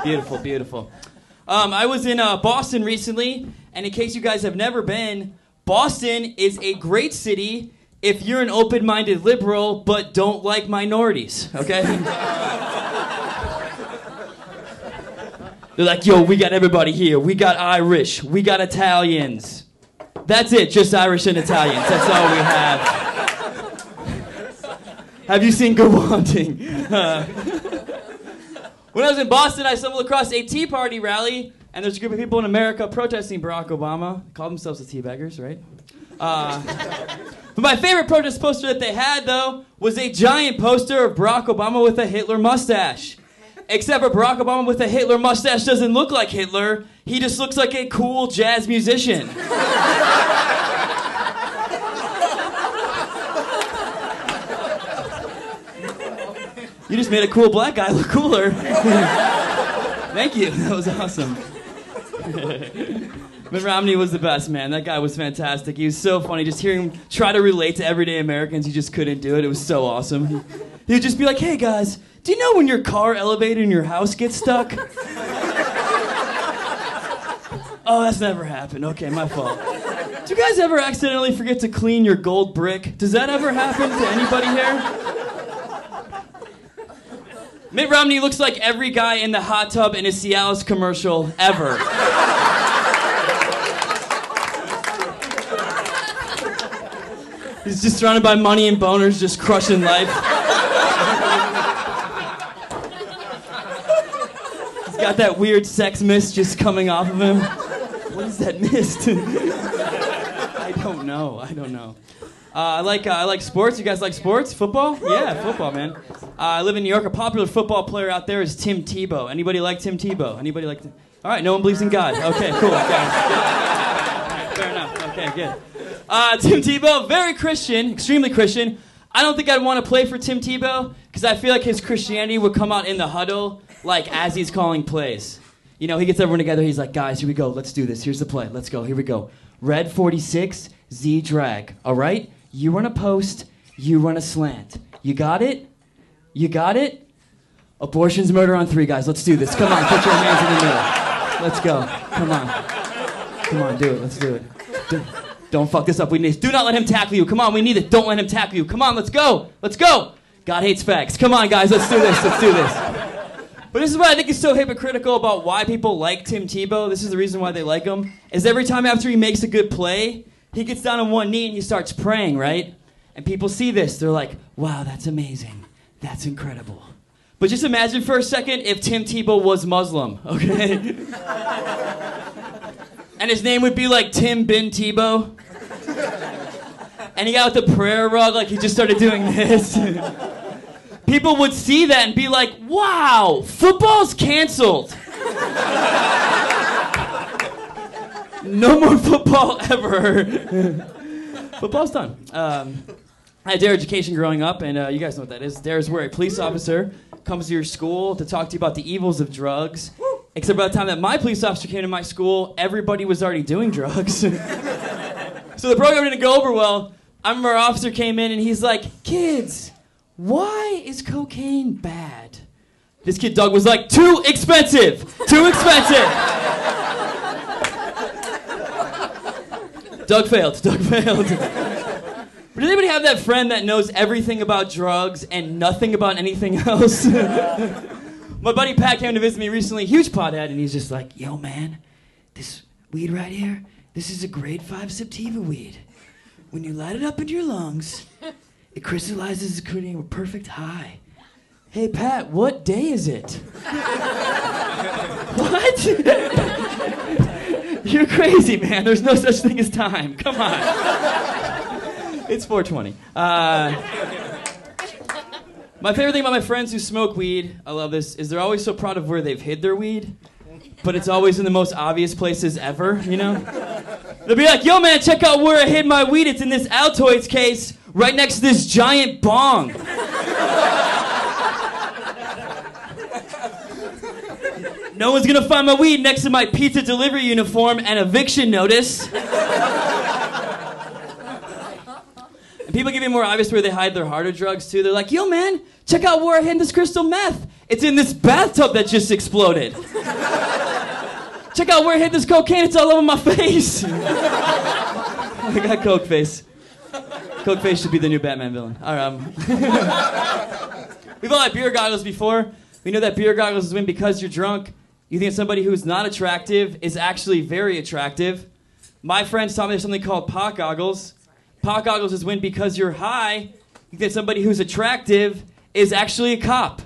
Beautiful, beautiful. I was in Boston recently, and in case you guys have never been, Boston is a great city if you're an open-minded liberal but don't like minorities, okay? They're like, yo, we got everybody here. We got Irish. We got Italians. That's it, just Irish and Italians. That's all we have. Have you seen Good Hunting? When I was in Boston, I stumbled across a Tea Party rally, and there's a group of people in America protesting Barack Obama. They call themselves the Teabaggers, right? But my favorite protest poster that they had, though, was a giant poster of Barack Obama with a Hitler mustache. Except for Barack Obama with a Hitler mustache doesn't look like Hitler. He just looks like a cool jazz musician. You just made a cool black guy look cooler. Thank you. That was awesome. Mitt Romney was the best, man. That guy was fantastic. He was so funny. Just hearing him try to relate to everyday Americans, he just couldn't do it. It was so awesome. He would just be like, hey, guys, do you know when your car elevator in your house gets stuck? Oh, that's never happened. Okay, my fault. Do you guys ever accidentally forget to clean your gold brick? Does that ever happen to anybody here? Mitt Romney looks like every guy in the hot tub in a Cialis commercial ever. He's just surrounded by money and boners, just crushing life. He's got that weird sex mist just coming off of him. What is that mist? I don't know. I like sports. You guys like sports? Football? Yeah, football, man. I live in New York. A popular football player out there is Tim Tebow. Anybody like Tim Tebow? Anybody like? All right, no one believes in God. Okay, cool. Okay. Right, fair enough. Okay, good. Tim Tebow, very Christian, extremely Christian. I don't think I'd want to play for Tim Tebow because I feel like his Christianity would come out in the huddle, like as he's calling plays. You know, he gets everyone together. He's like, guys, here we go. Let's do this. Here's the play. Let's go. Here we go. Red 46, Z drag. All right? You run a post. You run a slant. You got it? You got it? Abortion's murder on 3, guys. Let's do this. Come on, put your hands in the middle. Let's go. Come on. Come on, do it. Let's do it. Don't fuck this up. We need. Do not let him tackle you. Come on, we need it. Don't let him tackle you. Come on, let's go. Let's go. God hates facts. Come on, guys. Let's do this. Let's do this. But this is what I think is so hypocritical about why people like Tim Tebow. This is the reason why they like him. Is every time after he makes a good play, he gets down on one knee and he starts praying, right? And people see this. They're like, wow, that's amazing. That's incredible. But just imagine for a second if Tim Tebow was Muslim, okay? And his name would be like Tim bin Tebow. And he got with the prayer rug, like he just started doing this. People would see that and be like, wow, football's canceled. No more football ever. Football's done. I had Dare Education growing up, and you guys know what that is. Dare is where a police officer comes to your school to talk to you about the evils of drugs. Except by the time that my police officer came to my school, everybody was already doing drugs. So the program didn't go over well. I remember our officer came in and he's like, kids, why is cocaine bad? This kid Doug was like, too expensive! Too expensive! Doug failed. But does anybody have that friend that knows everything about drugs and nothing about anything else? My buddy Pat came to visit me recently, huge pothead, and he's just like, yo man, this weed right here, this is a grade 5 sativa weed. When you light it up into your lungs, it crystallizes creating a perfect high. Hey Pat, what day is it? What? You're crazy, man. There's no such thing as time. Come on. It's 420. My favorite thing about my friends who smoke weed, I love this, is they're always so proud of where they've hid their weed, but it's always in the most obvious places ever, you know? They'll be like, yo man, check out where I hid my weed. It's in this Altoids case right next to this giant bong. No one's gonna find my weed next to my pizza delivery uniform and eviction notice. And people give you more obvious where they hide their harder drugs too. They're like, yo man, check out where I hid this crystal meth. It's in this bathtub that just exploded. Check out where I hid this cocaine. It's all over my face. I got coke face. Coke face should be the new Batman villain. All right. We've all had beer goggles before. We know that beer goggles is when because you're drunk, you think somebody who's not attractive is actually very attractive. My friends taught me there's something called pot goggles. Pot goggles is when because you're high, you think that somebody who's attractive is actually a cop.